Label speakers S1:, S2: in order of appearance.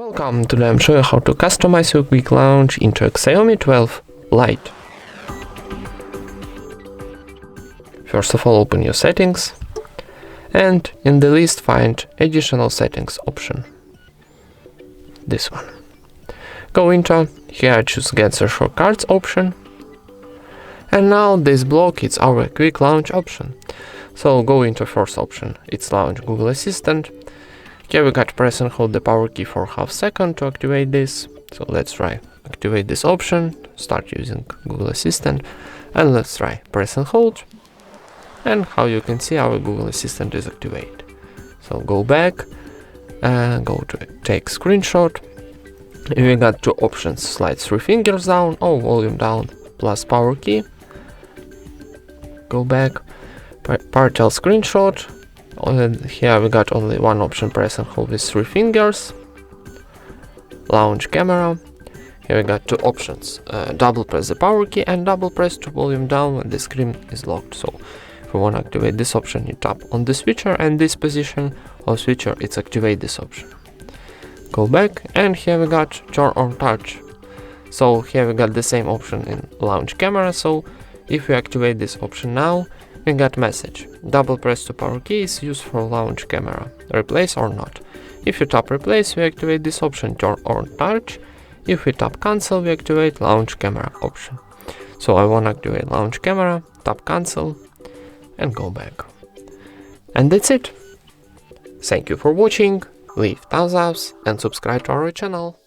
S1: Welcome, today I'm showing how to customize your quick launch into Xiaomi 12 Lite. First of all, open your settings and in the list find additional settings option. This one. Go into here, choose get the shortcuts option. And now this block is our quick launch option. So go into first option, it's launch Google Assistant. Here we got press and hold the power key for half second to activate this. So let's try activate this option, start using Google Assistant, and let's try press and hold. And how you can see our Google Assistant is activated. So go back and go to take screenshot. We got two options, slide 3 fingers down or volume down plus power key. Go back, partial screenshot. And here we got only one option, press and hold with 3 fingers. Launch camera. Here we got two options, double press the power key and double press to volume down when the screen is locked. So if you want to activate this option, you tap on the switcher and this position of switcher, it's activate this option. Go back and here we got turn on touch. So here we got the same option in launch camera. So if we activate this option now, we got message. Double press to power key is used for launch camera. Replace or not. If you tap replace, we activate this option, turn on touch. If we tap cancel, we activate launch camera option. So I want to activate launch camera, tap cancel and go back. And that's it. Thank you for watching. Leave thumbs up and subscribe to our channel.